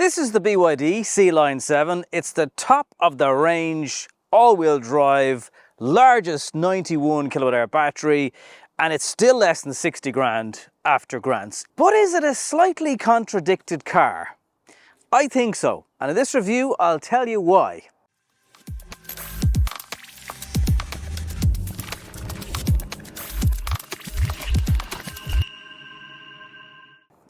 this is the BYD Sealion 7. It's the top of the range, all-wheel drive, largest 91 kilowatt hour battery, and it's still less than 60 grand after grants. But is it a slightly contradicted car? I think so, and in this review I'll tell you why.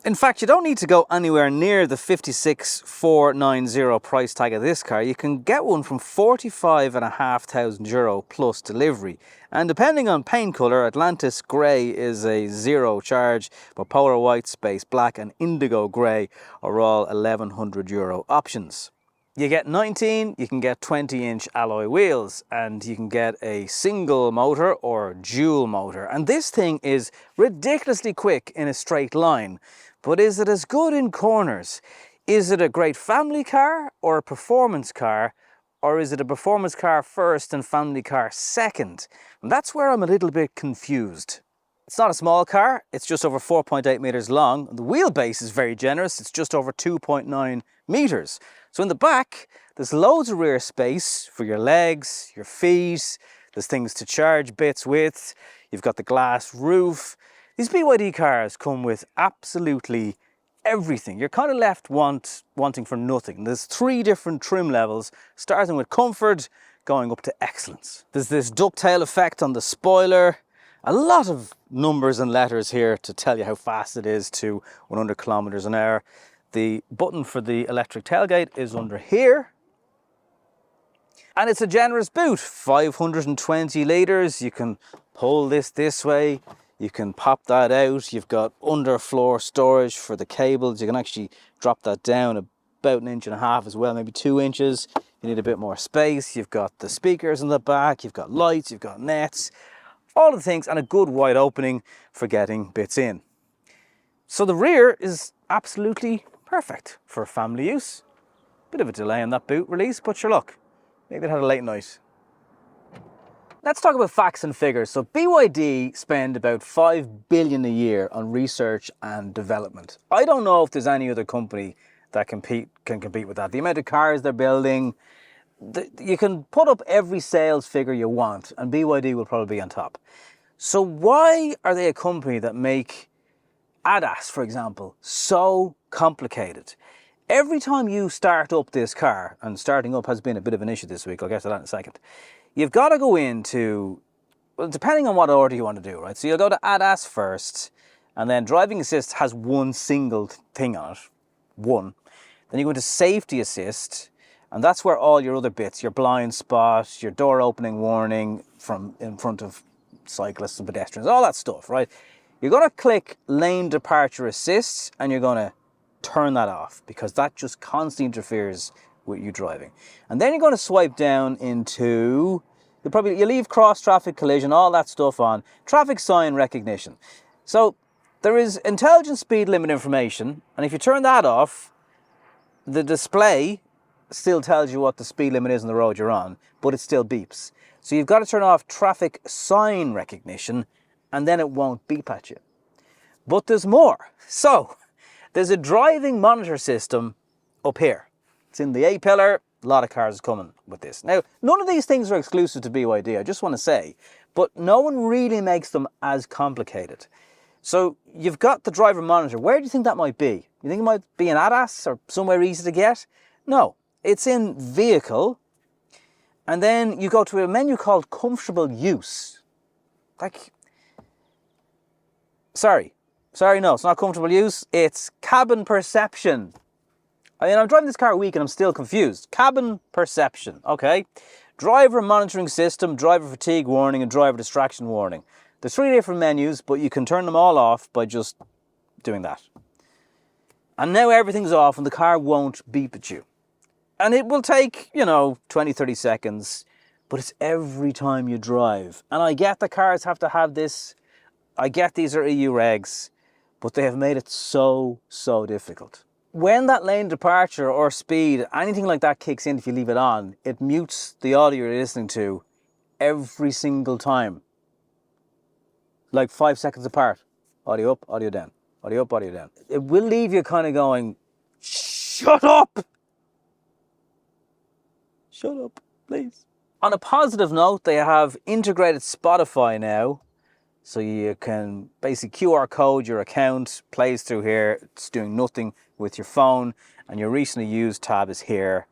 In fact, you don't need to go anywhere near the 56,490 price tag of this car. You can get one from 45,500 euro plus delivery. And depending on paint colour, Atlantis Grey is a zero charge, but Polar White, Space Black and Indigo Grey are all 1,100 euro options. You get 19, you can get 20-inch alloy wheels, and you can get a single motor or dual motor. And this thing is ridiculously quick in a straight line. But is it as good in corners? Is it a great family car or a performance car? Or is it a performance car first and family car second? And that's where I'm a little bit confused. It's not a small car, it's just over 4.8 meters long. The wheelbase is very generous, it's just over 2.9 meters. So in the back, there's loads of rear space for your legs, your feet, there's things to charge bits with, you've got the glass roof. These BYD cars come with absolutely everything. You're kind of left wanting for nothing. There's 3 different trim levels, starting with comfort, going up to excellence. There's this ducktail effect on the spoiler. A lot of numbers and letters here to tell you how fast it is to 100 kilometers an hour. The button for the electric tailgate is under here. And it's a generous boot, 520 litres. You can pull this way. You can pop that out. You've got underfloor storage for the cables. You can actually drop that down about 1.5 inches as well, maybe 2 inches. You need a bit more space. You've got the speakers in the back. You've got lights. You've got nets. All the things, and a good wide opening for getting bits in. So the rear is absolutely perfect for family use. Bit of a delay on that boot release, but sure luck. Maybe it had a late night. Let's talk about facts and figures. So BYD spend about 5 billion a year on research and development. I don't know if there's any other company that can compete with that. The amount of cars they're building, you can put up every sales figure you want and BYD will probably be on top. So why are they a company that make ADAS, for example, so complicated? Every time you start up this car, and starting up has been a bit of an issue this week, I'll get to that in a second, you've got to go into, well, depending on what order you want to do, right? So you'll go to ADAS first, and then driving assist has one single thing on it, one. Then you go into safety assist, and that's where all your other bits, your blind spot, your door opening warning from in front of cyclists and pedestrians, all that stuff, right? You're going to click lane departure assist, and you're going to turn that off because that just constantly interferes with you driving. And then you're going to swipe down into, you leave cross traffic collision, all that stuff on, traffic sign recognition. So there is intelligent speed limit information, and if you turn that off, the display still tells you what the speed limit is on the road you're on, but it still beeps. So you've got to turn off traffic sign recognition, and then it won't beep at you. But there's more. So there's a driving monitor system up here. It's in the A-pillar. A lot of cars are coming with this. Now, none of these things are exclusive to BYD, I just want to say, but no one really makes them as complicated. So you've got the driver monitor. Where do you think that might be? You think it might be in ADAS or somewhere easy to get? No, it's in vehicle. And then you go to a menu called comfortable use. No, it's not comfortable use. It's cabin perception. I mean, I'm driving this car a week and I'm still confused. Cabin perception, okay. Driver monitoring system, driver fatigue warning, and driver distraction warning. There's 3 different menus, but you can turn them all off by just doing that. And now everything's off and the car won't beep at you. And it will take, 20, 30 seconds, but it's every time you drive. And I get the cars have to have this. I get these are EU regs, but they have made it so difficult. When that lane departure or speed, anything like that kicks in if you leave it on, it mutes the audio you're listening to every single time. Like 5 seconds apart. Audio up, audio down. Audio up, audio down. It will leave you kind of going, shh. Shut up! Shut up, please. On a positive note, they have integrated Spotify now. So you can basically QR code your account, plays through here. It's doing nothing with your phone. And your recently used tab is here.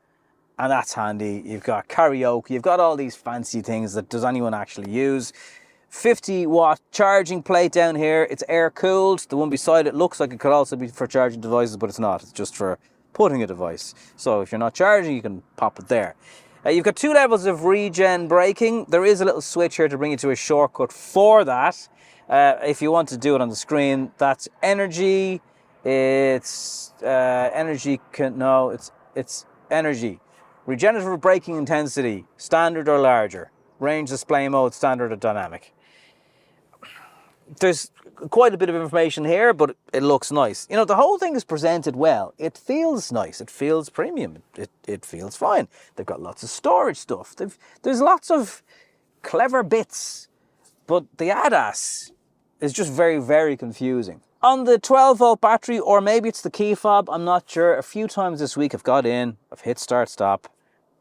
And that's handy. You've got karaoke. You've got all these fancy things that does anyone actually use. 50-watt charging plate down here. It's air cooled. The one beside it looks like it could also be for charging devices, but it's not. It's just for putting a device. So if you're not charging, you can pop it there. You've got 2 levels of regen braking. There is a little switch here to bring you to a shortcut for that. If you want to do it on the screen, that's energy. It's energy. It's energy. Regenerative braking intensity, standard or larger. Range display mode, standard or dynamic. There's quite a bit of information here, but it looks nice. You know, the whole thing is presented well. It feels nice. It feels premium. It feels fine. They've got lots of storage stuff. There's lots of clever bits, but the ADAS is just very, very confusing. On the 12-volt battery, or maybe it's the key fob, I'm not sure. A few times this week I've got in, I've hit start, stop,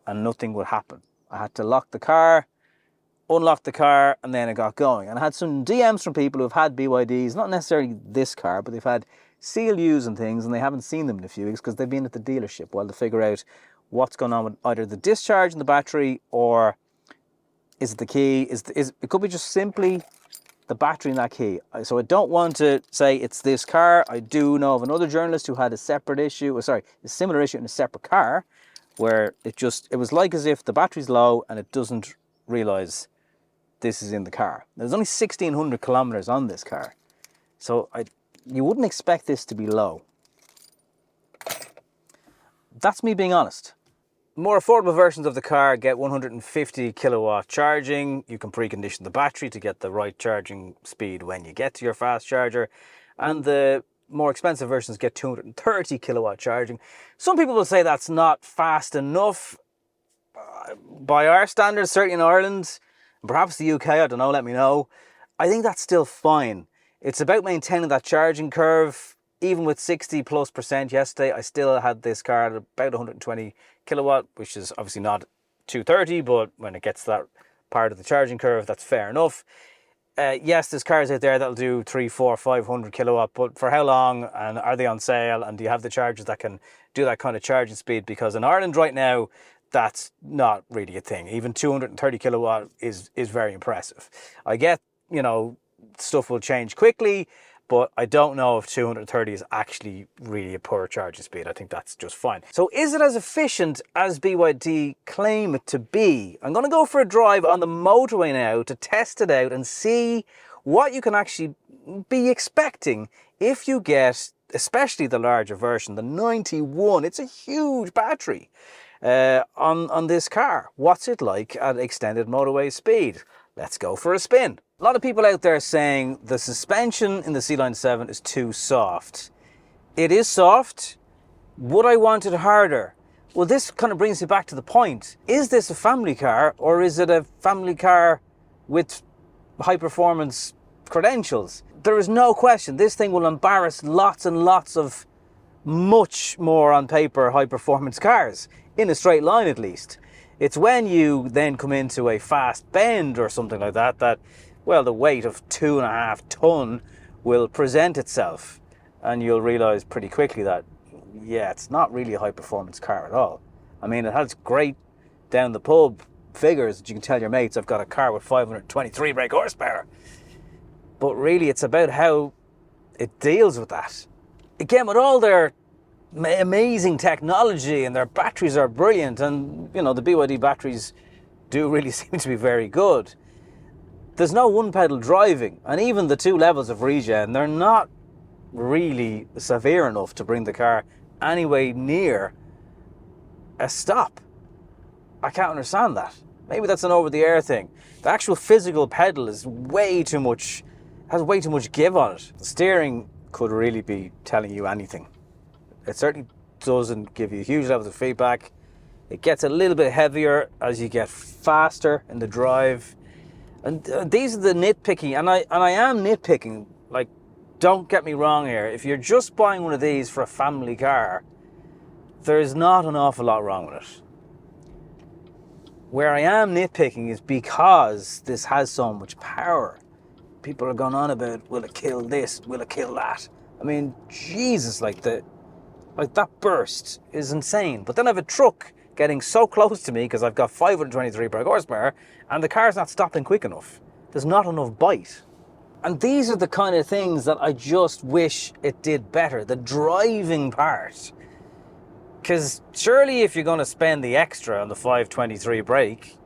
and nothing would happen. I had to lock the car, unlock the car, and then it got going. And I had some DMs from people who have had BYDs, not necessarily this car, but they've had Sealions and things, and they haven't seen them in a few weeks because they've been at the dealership while they figure out what's going on with either the discharge in the battery, or is it the key? It could be just simply the battery in that key. So I don't want to say it's this car. I do know of another journalist who had a separate issue, a similar issue in a separate car, where it was like as if the battery's low and it doesn't realize this is in the car. There's only 1,600 kilometers on this car. So you wouldn't expect this to be low. That's me being honest. More affordable versions of the car get 150 kilowatt charging. You can precondition the battery to get the right charging speed when you get to your fast charger. And the more expensive versions get 230 kilowatt charging. Some people will say that's not fast enough. By our standards, certainly in Ireland, perhaps the UK, I don't know, let me know. I think that's still fine. It's about maintaining that charging curve. Even with 60+% yesterday, I still had this car at about 120 kilowatt, which is obviously not 230, but when it gets to that part of the charging curve, that's fair enough. Yes, there's cars out there that'll do 300, 400, 500 kilowatt, but for how long, and are they on sale, and do you have the chargers that can do that kind of charging speed? Because in Ireland right now, that's not really a thing. Even 230 kilowatt is very impressive. I get, you know, stuff will change quickly, but I don't know if 230 is actually really a poor charging speed. I think that's just fine. So is it as efficient as BYD claim it to be? I'm going to go for a drive on the motorway now to test it out and see what you can actually be expecting if you get, especially the larger version, the 91. It's a huge battery on this car. What's it like at extended motorway speed? Let's go for a spin. A lot of people out there saying the suspension in the Sealion 7 is too soft. It is soft. Would I want it harder? Well, this kind of brings me back to the point. Is this a family car, or is it a family car with high performance credentials? There is no question this thing will embarrass lots and lots of much more on paper high performance cars, in a straight line at least. It's when you then come into a fast bend or something like that, that, well, the weight of 2.5 ton will present itself, and you'll realize pretty quickly that, yeah, it's not really a high performance car at all. I mean, it has great down the pub figures that you can tell your mates, I've got a car with 523 brake horsepower. But really, it's about how it deals with that. Again, with all their amazing technology, and their batteries are brilliant, and you know, the BYD batteries do really seem to be very good. There's no one pedal driving, and even the 2 levels of regen, they're not really severe enough to bring the car anyway near a stop. I can't understand that. Maybe that's an over-the-air thing. The actual physical pedal is way too much, has way too much give on it. The steering could really be telling you anything. It certainly doesn't give you huge levels of feedback. It gets a little bit heavier as you get faster in the drive. And these are the nitpicking, and I am nitpicking. Like, don't get me wrong here. If you're just buying one of these for a family car, there's not an awful lot wrong with it. Where I am nitpicking is because this has so much power. People are going on about, will it kill this? Will it kill that? I mean, Jesus, like that burst is insane. But then I have a truck getting so close to me because I've got 523 brake horsepower and the car's not stopping quick enough. There's not enough bite. And these are the kind of things that I just wish it did better. The driving part. Because surely if you're going to spend the extra on the 523 brake,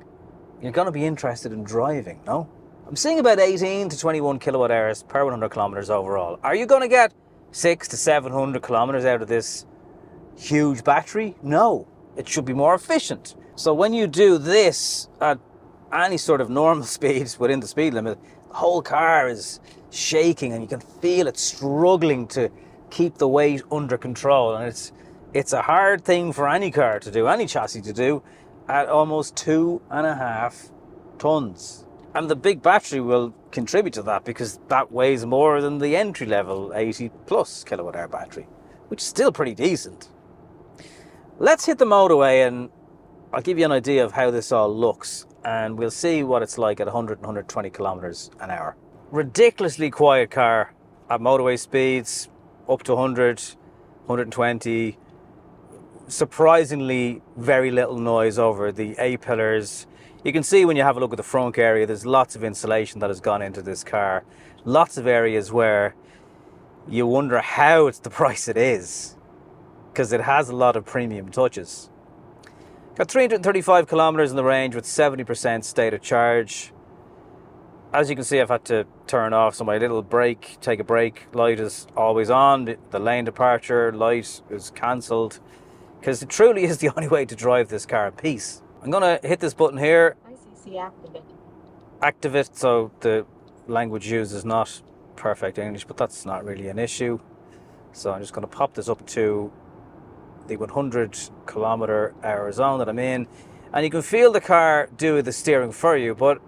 you're going to be interested in driving, no? I'm seeing about 18 to 21 kilowatt hours per 100 kilometers overall. Are you going to get 600 to 700 kilometers out of this huge battery? No, it should be more efficient. So when you do this at any sort of normal speeds within the speed limit, the whole car is shaking and you can feel it struggling to keep the weight under control. And it's a hard thing for any car to do, any chassis to do, at almost 2.5 tons. And the big battery will contribute to that because that weighs more than the entry-level 80 plus kilowatt hour battery, which is still pretty decent. Let's hit the motorway and I'll give you an idea of how this all looks and we'll see what it's like at 100 and 120 kilometers an hour. Ridiculously quiet car at motorway speeds, up to 100, 120. Surprisingly very little noise over the A-pillars. You can see when you have a look at the front area, there's lots of insulation that has gone into this car. Lots of areas where you wonder how it's the price it is, because it has a lot of premium touches. Got 335 kilometers in the range with 70% state of charge. As you can see, I've had to turn off, so my little brake, take a break light is always on. The lane departure light is cancelled, because it truly is the only way to drive this car in peace. I'm going to hit this button here. ICC activate. Activate, so the language used is not perfect English, but that's not really an issue. So I'm just going to pop this up to the 100 kilometer hour zone that I'm in. And you can feel the car do the steering for you, but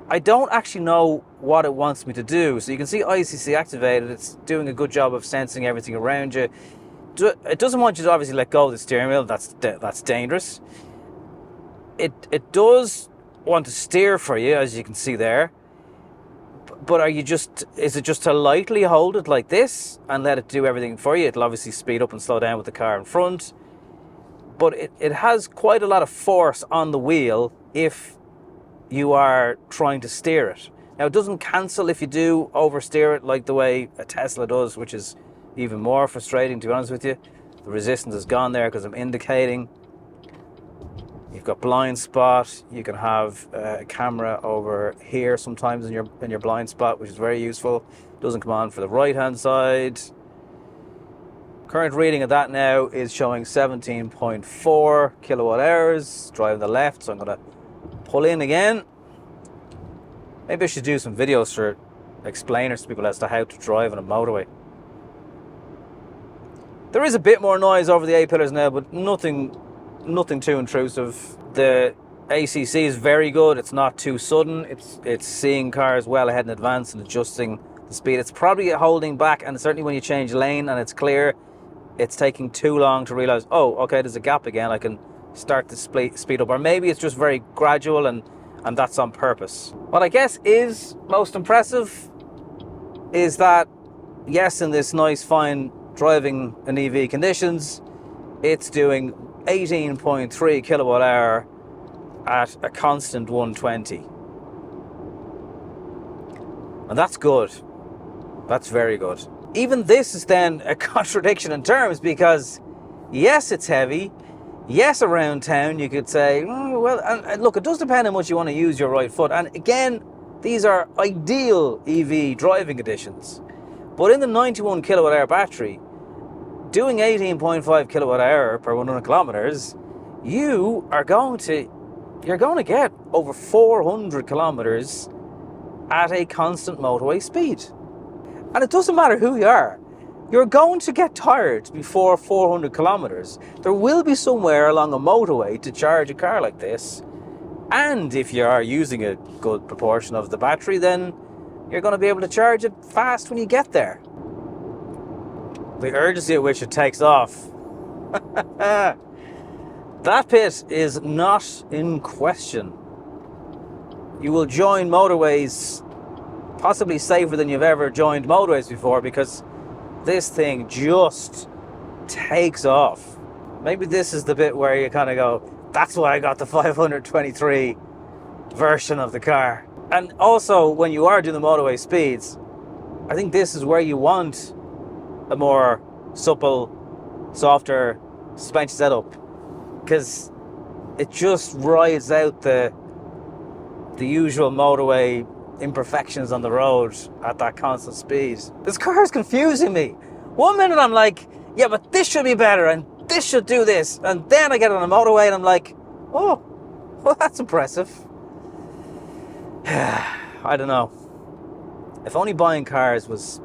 I don't actually know what it wants me to do. So you can see ICC activated. It's doing a good job of sensing everything around you. It doesn't want you to obviously let go of the steering wheel. That's dangerous. It does want to steer for you, as you can see there. But is it just to lightly hold it like this and let it do everything for you? It'll obviously speed up and slow down with the car in front. But it has quite a lot of force on the wheel if you are trying to steer it. Now, it doesn't cancel if you do oversteer it like the way a Tesla does, which is even more frustrating, to be honest with you. The resistance is gone there because I'm indicating. You've got blind spot. You can have a camera over here sometimes in your blind spot, which is very useful. Doesn't come on for the right hand side. Current reading of that now is showing 17.4 kilowatt hours. Driving the left, so I'm going to pull in again. Maybe I should do some videos for explainers to people as to how to drive on a motorway. There is a bit more noise over the A-pillars now, but nothing too intrusive. The ACC is very good. It's not too sudden. It's seeing cars well ahead in advance and adjusting the speed. It's probably holding back, and certainly when you change lane and it's clear, it's taking too long to realize, oh, okay, there's a gap again. I can start to speed up. Or maybe it's just very gradual and that's on purpose. What I guess is most impressive is that, yes, in this nice, fine driving in EV conditions, it's doing 18.3 kilowatt hour at a constant 120. And that's good. That's very good. Even this is then a contradiction in terms because, yes, it's heavy. Yes, around town you could say, oh, well, and look, it does depend on how much you want to use your right foot. And again, these are ideal EV driving conditions. But in the 91 kilowatt hour battery, doing 18.5 kilowatt hour per 100 kilometers, you're going to get over 400 kilometers at a constant motorway speed. And it doesn't matter who you are. You're going to get tired before 400 kilometers. There will be somewhere along a motorway to charge a car like this. And if you are using a good proportion of the battery, then you're going to be able to charge it fast when you get there. The urgency at which it takes off That pit is not in question. You will join motorways possibly safer than you've ever joined motorways before, because this thing just takes off. Maybe this is the bit where you kind of go, that's why I got the 523 version of the car. And also, when you are doing the motorway speeds, I think this is where you want a more supple, softer suspension setup, because it just rides out the usual motorway imperfections on the road at that constant speed. This car is confusing me. One minute I'm like, yeah, but this should be better and this should do this, and then I get on a motorway and I'm like, oh, well, that's impressive. I don't know. If only buying cars was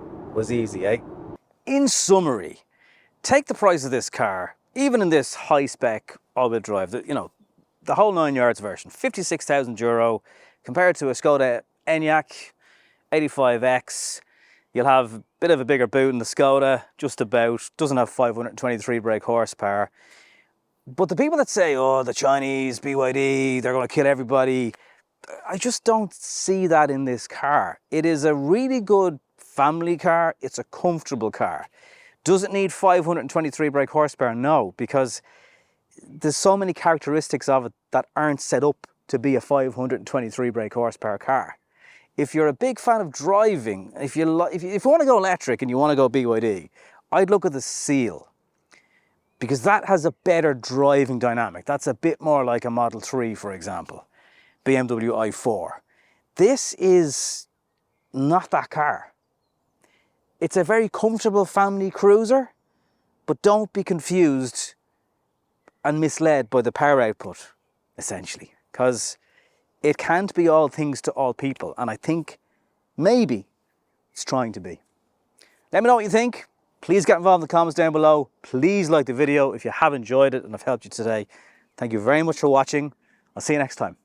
easy, eh? In summary, take the price of this car, even in this high-spec all-wheel drive, the whole 9 yards version, €56,000, compared to a Skoda Enyaq 85X. You'll have a bit of a bigger boot in the Skoda, just about, doesn't have 523 brake horsepower. But the people that say, oh, the Chinese, BYD, they're going to kill everybody, I just don't see that in this car. It is a really good family car. It's a comfortable car. Does it need 523 brake horsepower? No, because there's so many characteristics of it that aren't set up to be a 523 brake horsepower car. If you're a big fan of driving, if you want to go electric and you want to go BYD, I'd look at the Seal, because that has a better driving dynamic. That's a bit more like a Model 3, for example, BMW i4. This is not that car. It's a very comfortable family cruiser, but don't be confused and misled by the power output, essentially, because it can't be all things to all people, and I think maybe it's trying to be. Let me know what you think. Please get involved in the comments down below. Please like the video if you have enjoyed it and I've helped you today. Thank you very much for watching. I'll see you next time.